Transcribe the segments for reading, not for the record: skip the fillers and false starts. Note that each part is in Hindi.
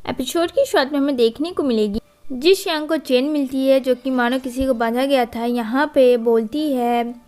एपिसोड की शुरुआत में हमें देखने को मिलेगी जिस श्यांग को चेन मिलती है जो कि मानो किसी को बांधा गया था। यहाँ पे बोलती है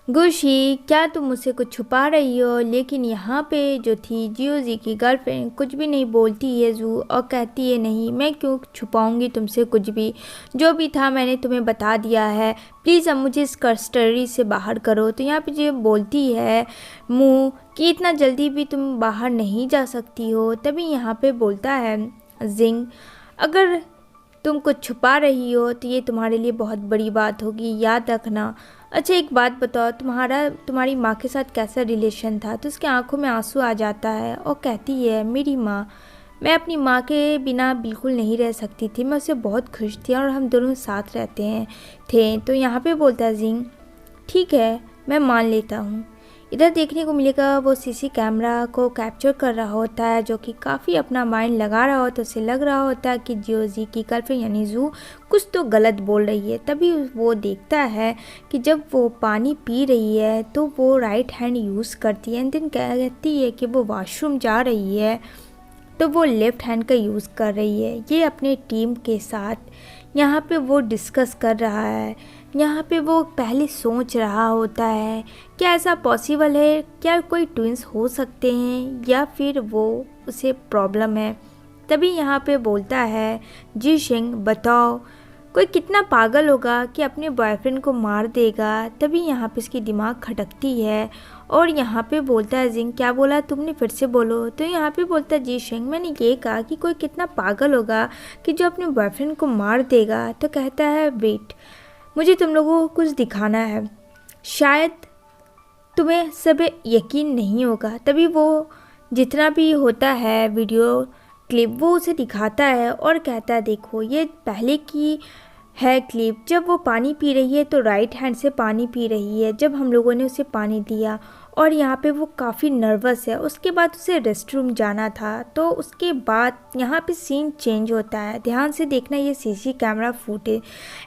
गुशी क्या तुम मुझसे कुछ छुपा रही हो, लेकिन यहाँ पे जो थी जियोजी की गर्लफ्रेंड कुछ भी नहीं बोलती है जू और कहती है नहीं मैं क्यों छुपाऊंगी तुमसे कुछ भी, जो भी था मैंने तुम्हें बता दिया है, प्लीज़ अब मुझे इस कस्टडी से बाहर करो। तो यहाँ पे जो बोलती है मुँह कि इतना जल्दी भी तुम बाहर नहीं जा सकती हो। तभी यहाँ पे बोलता है जिंग अगर तुम कुछ छुपा रही हो तो ये तुम्हारे लिए बहुत बड़ी बात होगी, याद रखना। अच्छा एक बात बताओ तुम्हारी माँ के साथ कैसा रिलेशन था। तो उसकी आंखों में आंसू आ जाता है और कहती है मेरी माँ, मैं अपनी माँ के बिना बिल्कुल नहीं रह सकती थी, मैं उससे बहुत खुश थी और हम दोनों साथ रहते थे। तो यहाँ पे बोलता है जिंग ठीक है मैं मान लेता हूँ। इधर देखने को मिलेगा वो सीसी कैमरा को कैप्चर कर रहा होता है जो कि काफ़ी अपना माइंड लगा रहा होता है। उसे लग रहा होता है कि जियोजी की गर्लफ्रेंड यानी जू कुछ तो गलत बोल रही है। तभी वो देखता है कि जब वो पानी पी रही है तो वो राइट हैंड यूज़ करती है एंड देन कहती है कि वो वॉशरूम जा रही है तो वो लेफ़्ट हैंड का यूज़ कर रही है। ये अपने टीम के साथ यहाँ पे वो डिस्कस कर रहा है। यहाँ पे वो पहले सोच रहा होता है क्या ऐसा पॉसिबल है, क्या कोई ट्विंस हो सकते हैं या फिर वो उसे प्रॉब्लम है। तभी यहाँ पे बोलता है जी शिंग बताओ कोई कितना पागल होगा कि अपने बॉयफ्रेंड को मार देगा। तभी यहाँ पे इसकी दिमाग खटकती है और यहाँ पे बोलता है जिंग क्या बोला तुमने, फिर से बोलो। तो यहाँ पे बोलता है जी शिंग मैंने ये कहा कि कोई कितना पागल होगा कि जो अपने बॉयफ्रेंड को मार देगा। तो कहता है वेट मुझे तुम लोगों को कुछ दिखाना है, शायद तुम्हें सब यकीन नहीं होगा। तभी वो जितना भी होता है वीडियो क्लिप वो उसे दिखाता है और कहता है देखो ये पहले की है क्लिप, जब वो पानी पी रही है तो राइट हैंड से पानी पी रही है जब हम लोगों ने उसे पानी दिया और यहाँ पे वो काफ़ी नर्वस है। उसके बाद उसे रेस्टरूम जाना था तो उसके बाद यहाँ पे सीन चेंज होता है। ध्यान से देखना ये CC camera footage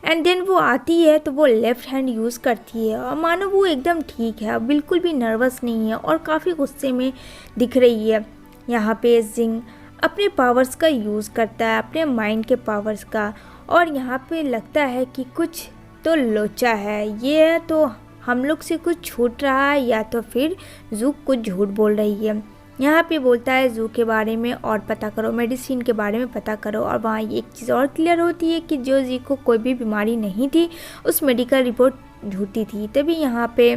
and then वो आती है तो वो लेफ़्ट हैंड यूज़ करती है और मानो वो एकदम ठीक है, बिल्कुल भी नर्वस नहीं है और काफ़ी गुस्से में दिख रही है। यहाँ पे जिंग अपने पावर्स का यूज़ करता है, अपने माइंड के पावर्स का, और यहाँ पे लगता है कि कुछ तो लोचा है, ये तो हम लोग से कुछ छूट रहा है या तो फिर जू कुछ झूठ बोल रही है। यहाँ पे बोलता है जू के बारे में और पता करो, मेडिसिन के बारे में पता करो। और वहाँ एक चीज़ और क्लियर होती है कि जो जी को कोई भी बीमारी नहीं थी, उस मेडिकल रिपोर्ट झूठी थी। तभी यहाँ पे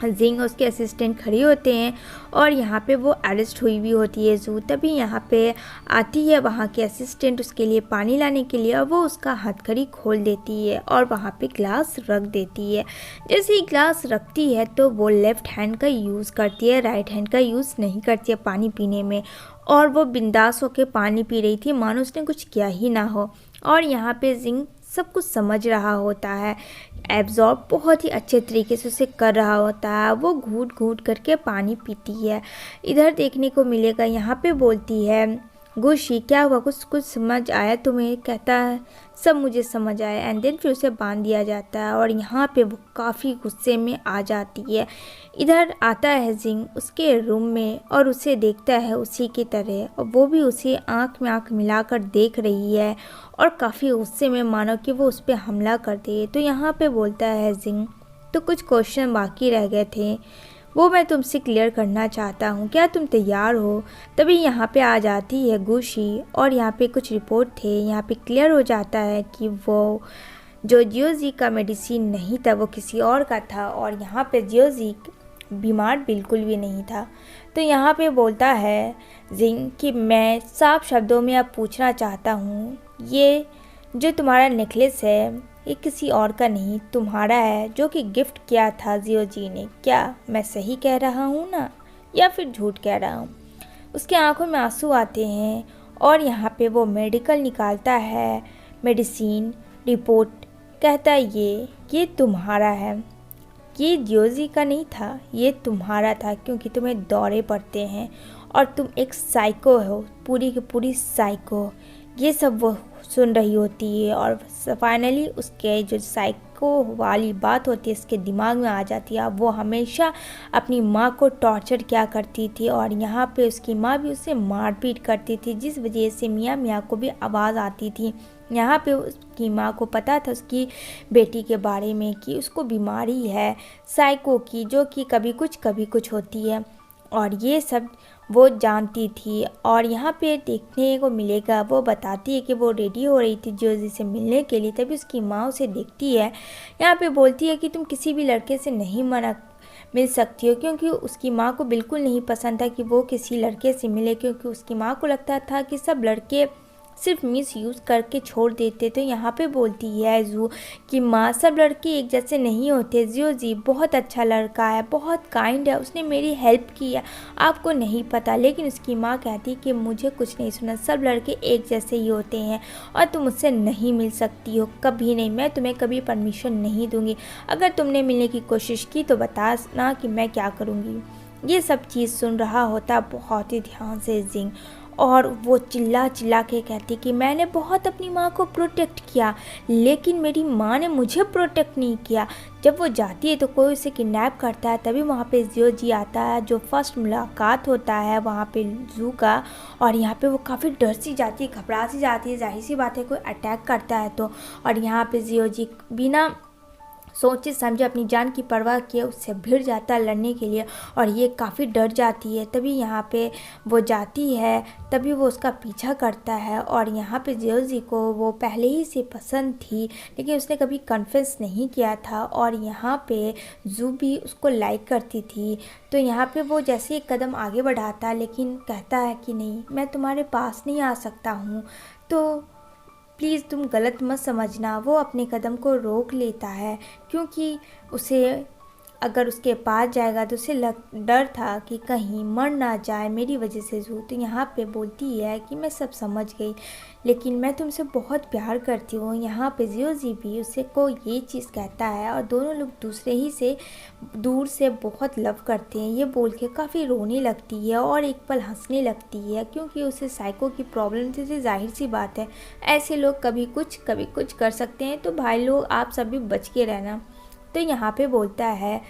जिंग उसके असिस्टेंट खड़ी होते हैं और यहाँ पे वो अरेस्ट हुई भी होती है जू। तभी यहाँ पे आती है वहाँ के असिस्टेंट उसके लिए पानी लाने के लिए और वो उसका हथकड़ी खोल देती है और वहाँ पे ग्लास रख देती है। जैसे ही ग्लास रखती है तो वो लेफ़्ट हैंड का यूज़ करती है, राइट हैंड का यूज़ नहीं करती है पानी पीने में, और वो बिंदास होकर पानी पी रही थी मानो उसने कुछ किया ही ना हो। और यहाँ पे जिंग सब कुछ समझ रहा होता है, एब्जॉर्ब बहुत ही अच्छे तरीके से उसे कर रहा होता है। वो घूट घूट करके पानी पीती है। इधर देखने को मिलेगा यहाँ पे बोलती है गुशी क्या हुआ, कुछ समझ आया तुम्हें। कहता है सब मुझे समझ आया एंड देन फिर उसे बांध दिया जाता है और यहाँ पे वो काफ़ी गुस्से में आ जाती है। इधर आता है जिंग उसके रूम में और उसे देखता है उसी की तरह और वो भी उसे आँख में आँख मिलाकर देख रही है और काफ़ी गुस्से में मानो कि वो उस पर हमला कर दे। तो यहाँ पे बोलता है जिंग तो कुछ क्वेश्चन बाकी रह गए थे वो मैं तुमसे क्लियर करना चाहता हूँ, क्या तुम तैयार हो। तभी यहाँ पे आ जाती है गुशी और यहाँ पे कुछ रिपोर्ट थे। यहाँ पे क्लियर हो जाता है कि वो जो जियोजी का मेडिसिन नहीं था वो किसी और का था और यहाँ पे जियोजी बीमार बिल्कुल भी नहीं था। तो यहाँ पे बोलता है जिंग कि मैं साफ शब्दों में अब पूछना चाहता हूँ ये जो तुम्हारा नेकलेस है ये किसी और का नहीं तुम्हारा है जो कि गिफ्ट किया था जियोजी ने, क्या मैं सही कह रहा हूँ ना या फिर झूठ कह रहा हूँ। उसके आंखों में आंसू आते हैं और यहाँ पे वो मेडिकल निकालता है मेडिसिन रिपोर्ट, कहता है ये तुम्हारा है, ये जियोजी का नहीं था, ये तुम्हारा था क्योंकि तुम्हें दौरे पड़ते हैं और तुम एक साइको हो, पूरी की पूरी साइको। ये सब वो सुन रही होती है और फाइनली उसके जो साइको वाली बात होती है इसके दिमाग में आ जाती है। अब वो हमेशा अपनी माँ को टॉर्चर किया करती थी और यहाँ पे उसकी माँ भी उसे मारपीट करती थी, जिस वजह से मियाँ मियाँ को भी आवाज़ आती थी। यहाँ पे उसकी माँ को पता था उसकी बेटी के बारे में कि उसको बीमारी है साइको की, जो कि कभी कुछ होती है, और ये सब वो जानती थी। और यहाँ पे देखने को मिलेगा, वो बताती है कि वो रेडी हो रही थी जोजी से मिलने के लिए, तभी उसकी माँ उसे देखती है। यहाँ पे बोलती है कि तुम किसी भी लड़के से नहीं मिल सकती हो, क्योंकि उसकी माँ को बिल्कुल नहीं पसंद था कि वो किसी लड़के से मिले, क्योंकि उसकी माँ को लगता था कि सब लड़के सिर्फ मिस यूज़ करके छोड़ देते। तो यहाँ पे बोलती है जू कि माँ, सब लड़के एक जैसे नहीं होते। जियो जी बहुत अच्छा लड़का है, बहुत काइंड है, उसने मेरी हेल्प की है, आपको नहीं पता। लेकिन उसकी माँ कहती कि मुझे कुछ नहीं सुना, सब लड़के एक जैसे ही होते हैं और तुम मुझसे नहीं मिल सकती हो, कभी नहीं, मैं तुम्हें कभी परमिशन नहीं दूंगी। अगर तुमने मिलने की कोशिश की तो बताना कि मैं क्या करूँगी। ये सब चीज़ सुन रहा होता बहुत ही ध्यान से जिंग, और वो चिल्ला चिल्ला के कहती कि मैंने बहुत अपनी माँ को प्रोटेक्ट किया, लेकिन मेरी माँ ने मुझे प्रोटेक्ट नहीं किया। जब वो जाती है तो कोई उसे किडनैप करता है, तभी वहाँ पे जियो जी आता है, जो फर्स्ट मुलाकात होता है वहाँ पे जू का। और यहाँ पे वो काफ़ी डर सी जाती है, घबरा सी जाती है, जाहिर सी बात है कोई अटैक करता है तो। और यहाँ पे जियो जी बिना सोचे समझे अपनी जान की परवाह किए उससे भिड़ जाता है लड़ने के लिए, और ये काफ़ी डर जाती है। तभी यहाँ पे वो जाती है, तभी वो उसका पीछा करता है। और यहाँ पे जियोजी को वो पहले ही से पसंद थी, लेकिन उसने कभी कन्फेस नहीं किया था, और यहाँ पे जू भी उसको लाइक करती थी। तो यहाँ पे वो जैसे एक कदम आगे बढ़ाता है, लेकिन कहता है कि नहीं, मैं तुम्हारे पास नहीं आ सकता हूँ, तो प्लीज़ तुम गलत मत समझना। वो अपने कदम को रोक लेता है, क्योंकि उसे अगर उसके पास जाएगा तो उसे डर था कि कहीं मर ना जाए मेरी वजह से जू। तो यहाँ पे बोलती है कि मैं सब समझ गई, लेकिन मैं तुमसे बहुत प्यार करती हूँ। यहाँ पे जियो जी भी उसे को ये चीज़ कहता है, और दोनों लोग दूसरे ही से दूर से बहुत लव करते हैं। ये बोल के काफ़ी रोने लगती है और एक पल हंसने लगती है, क्योंकि उसे साइको की प्रॉब्लम थी। तो जाहिर सी बात है ऐसे लोग कभी कुछ कर सकते हैं, तो भाई लोग आप सभी बच के रहना। तो यहाँ पे बोलता है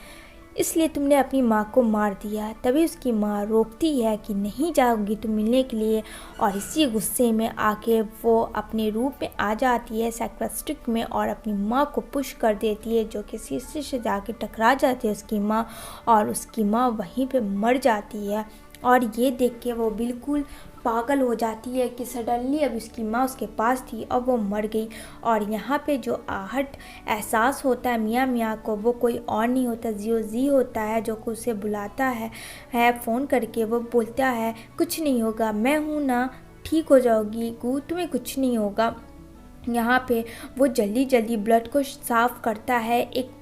इसलिए तुमने अपनी माँ को मार दिया। तभी उसकी माँ रोकती है कि नहीं जाओगी तुम मिलने के लिए, और इसी गुस्से में आके वो अपने रूप में आ जाती है साइकियाट्रिस्ट में, और अपनी माँ को पुश कर देती है, जो कि शीशे से जाके टकरा जाती है उसकी माँ, और उसकी माँ वहीं पे मर जाती है। और ये देख के वो बिल्कुल पागल हो जाती है कि सडनली अब उसकी माँ उसके पास थी, अब वो मर गई। और यहाँ पे जो आहट एहसास होता है मियाँ मियाँ को, वो कोई और नहीं होता, जियो जी होता है, जो कि उसे बुलाता है फ़ोन करके। वो बोलता है कुछ नहीं होगा, मैं हूँ ना, ठीक हो जाओगी गू, तुम्हें कुछ नहीं होगा। यहाँ पे वो जल्दी जल्दी ब्लड को साफ़ करता है एक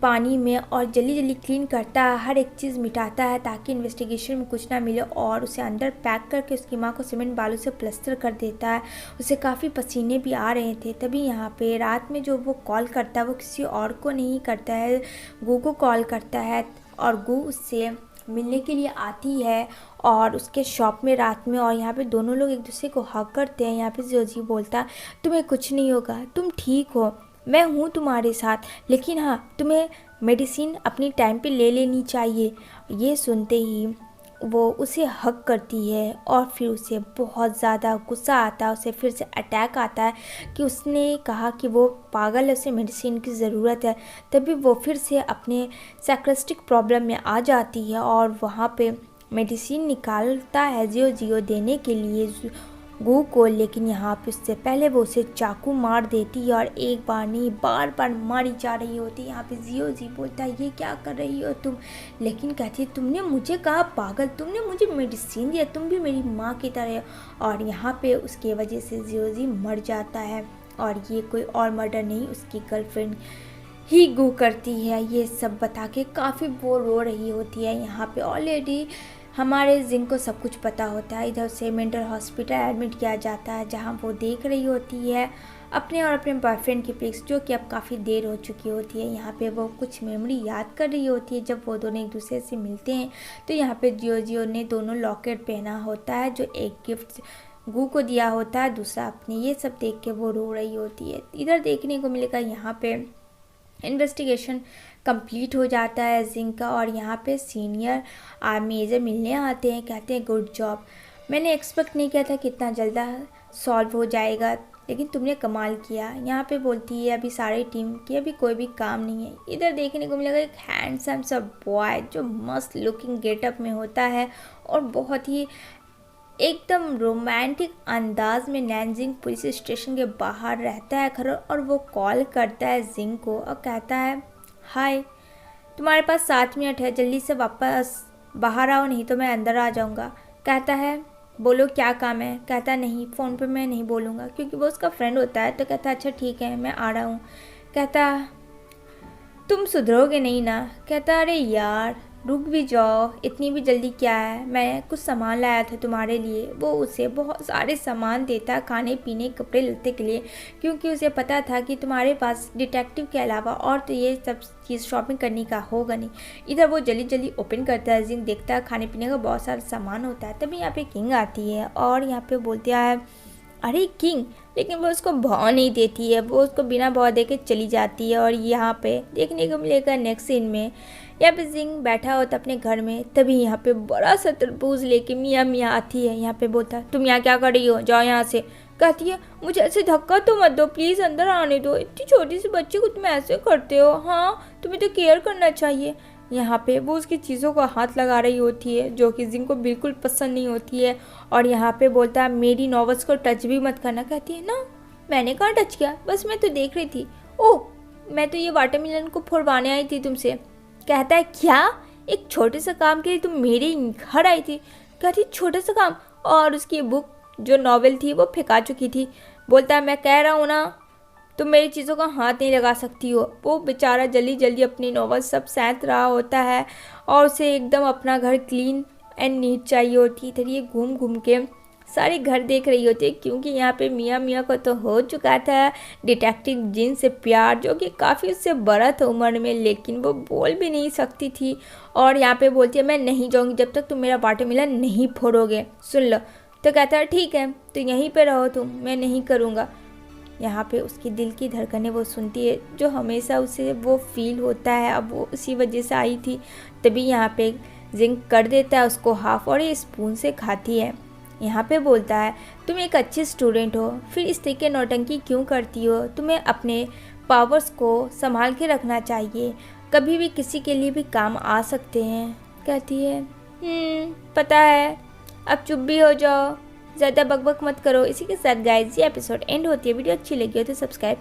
पानी में, और जल्दी जल्दी क्लीन करता है, हर एक चीज़ मिटाता है ताकि इन्वेस्टिगेशन में कुछ ना मिले, और उसे अंदर पैक करके उसकी माँ को सीमेंट बालू से प्लास्टर कर देता है। उसे काफ़ी पसीने भी आ रहे थे। तभी यहाँ पे रात में जो वो कॉल करता है वो किसी और को नहीं करता है, गू को कॉल करता है, और गू उससे मिलने के लिए आती है और उसके शॉप में रात में। और यहाँ पे दोनों लोग एक दूसरे को हग करते हैं। यहाँ पे जोजी बोलता है तुम्हें कुछ नहीं होगा, तुम ठीक हो, मैं हूँ तुम्हारे साथ, लेकिन हाँ तुम्हें मेडिसिन अपनी टाइम पे ले लेनी चाहिए। ये सुनते ही वो उसे हग करती है, और फिर उसे बहुत ज़्यादा गुस्सा आता है, उसे फिर से अटैक आता है कि उसने कहा कि वो पागल है, उसे मेडिसिन की ज़रूरत है। तभी वो फिर से अपने साइकियाट्रिक प्रॉब्लम में आ जाती है, और वहाँ पे मेडिसिन निकालता है जियो देने के लिए गू को। लेकिन यहाँ पे उससे पहले वो उसे चाकू मार देती है, और एक बार नहीं बार बार मारी जा रही होती है। यहाँ पे जियो जी बोलता है ये क्या कर रही हो तुम, लेकिन कहती है तुमने मुझे कहा पागल, तुमने मुझे मेडिसिन दिया, तुम भी मेरी माँ की तरह। और यहाँ पे उसके वजह से जियो जी मर जाता है, और ये कोई और मर्डर नहीं, उसकी गर्लफ्रेंड ही गू करती है। ये सब बता के काफ़ी वो रो रही होती है। यहाँ पे ऑलरेडी हमारे जिंग को सब कुछ पता होता है। इधर से मेंटल हॉस्पिटल एडमिट किया जाता है, जहाँ वो देख रही होती है अपने और अपने बॉयफ्रेंड की पिक्स, जो कि अब काफ़ी देर हो चुकी होती है। यहाँ पे वो कुछ मेमोरी याद कर रही होती है जब वो दोनों एक दूसरे से मिलते हैं। तो यहाँ पे जियो ने दोनों लॉकेट पहना होता है, जो एक गिफ्ट गू को दिया होता है, दूसरा अपने। ये सब देख के वो रो रही होती है। इधर देखने को मिलेगा यहाँ पे इन्वेस्टिगेशन कंप्लीट हो जाता है जिंग का और यहाँ पे सीनियर मेजर मिलने आते हैं, कहते हैं गुड जॉब, मैंने एक्सपेक्ट नहीं किया था कि इतना जल्दा सॉल्व हो जाएगा, लेकिन तुमने कमाल किया। यहाँ पे बोलती है अभी सारी टीम की अभी कोई भी काम नहीं है। इधर देखने को मिलेगा एक हैंडसम सा बॉय जो मस्त लुकिंग गेटअप में होता है और बहुत ही एकदम रोमांटिक अंदाज में नैनजिंग पुलिस स्टेशन के बाहर रहता है खड़ा और वो कॉल करता है जिंग को और कहता है हाय, तुम्हारे पास 7 मिनट है, जल्दी से वापस बाहर आओ नहीं तो मैं अंदर आ जाऊँगा। कहता है बोलो क्या काम है। कहता नहीं, फ़ोन पे मैं नहीं बोलूँगा, क्योंकि वो उसका फ्रेंड होता है। तो कहता अच्छा ठीक है मैं आ रहा हूँ। कहता तुम सुधरोगे नहीं ना। कहता अरे यार रुक भी जाओ, इतनी भी जल्दी क्या है, मैं कुछ सामान लाया था तुम्हारे लिए। वो उसे बहुत सारे सामान देता खाने पीने कपड़े लत्ते के लिए, क्योंकि उसे पता था कि तुम्हारे पास डिटेक्टिव के अलावा और तो ये सब चीज़ शॉपिंग करने का होगा नहीं। इधर वो जल्दी जल्दी ओपन करता है, जिंग देखता है खाने पीने का बहुत सारा सामान होता है। तभी यहाँ पे किंग आती है और यहाँ पे बोलती है अरे किंग, लेकिन वो उसको भाव नहीं देती है, वो उसको बिना भाव दे के चली जाती है। और यहाँ पे देखने को मिलेगा नेक्स्ट सीन में यहाँ पे जिंग बैठा होता अपने घर में, तभी यहाँ पे बड़ा सा तरबूज लेके मियाँ मियाँ आती है। यहाँ पे बोलता तुम यहाँ क्या कर रही हो, जाओ यहाँ से। कहती है मुझे ऐसे धक्का तो मत दो प्लीज़, अंदर आने दो, इतनी छोटी सी बच्ची को तुम ऐसे करते हो, हाँ तुम्हें तो केयर करना चाहिए। यहाँ पे वो उसकी चीज़ों को हाथ लगा रही होती है जो कि जिंग को बिल्कुल पसंद नहीं होती है। और यहाँ पे बोलता है मेरी नॉवेल्स को टच भी मत करना। कहती है ना मैंने कहाँ टच किया, बस मैं तो देख रही थी। ओह मैं तो ये वाटरमेलन को फोड़वाने आई थी तुमसे। कहता है क्या, एक छोटे से काम के लिए तुम मेरे घर आई थी। कहती छोटा सा काम, और उसकी बुक जो नॉवेल थी वो फेंका चुकी थी। बोलता है मैं कह रहा हूँ ना तुम मेरी चीज़ों का हाथ नहीं लगा सकती हो। वो बेचारा जल्दी जल्दी अपनी नॉवेल सब सैंत रहा होता है और उसे एकदम अपना घर क्लीन एंड नीट चाहिए होती। इधर ये घूम घूम के सारे घर देख रही होती है, क्योंकि यहाँ पे मियाँ मियाँ को तो हो चुका था डिटेक्टिव जिन से प्यार, जो कि काफ़ी उससे बड़ा था उम्र में, लेकिन वो बोल भी नहीं सकती थी। और यहाँ पे बोलती है मैं नहीं जाऊँगी जब तक तुम मेरा वाटरमेलन नहीं फोड़ोगे, सुन लो। तो कहता है ठीक है तो यहीं पे रहो तुम, मैं नहीं करूँगा। यहाँ पे उसकी दिल की धड़कनें वो सुनती है जो हमेशा उसे वो फील होता है, अब वो उसी वजह से आई थी। तभी यहाँ पे जिंक कर देता है उसको हाफ और ये स्पून से खाती है। यहाँ पे बोलता है तुम एक अच्छी स्टूडेंट हो, फिर इस तरीके नौटंकी क्यों करती हो, तुम्हें अपने पावर्स को संभाल के रखना चाहिए, कभी भी किसी के लिए भी काम आ सकते हैं। कहती है पता है, अब चुप भी हो जाओ, ज़्यादा बकबक मत करो। इसी के साथ गाइस ये एपिसोड एंड होती है। वीडियो अच्छी लगी हो तो सब्सक्राइब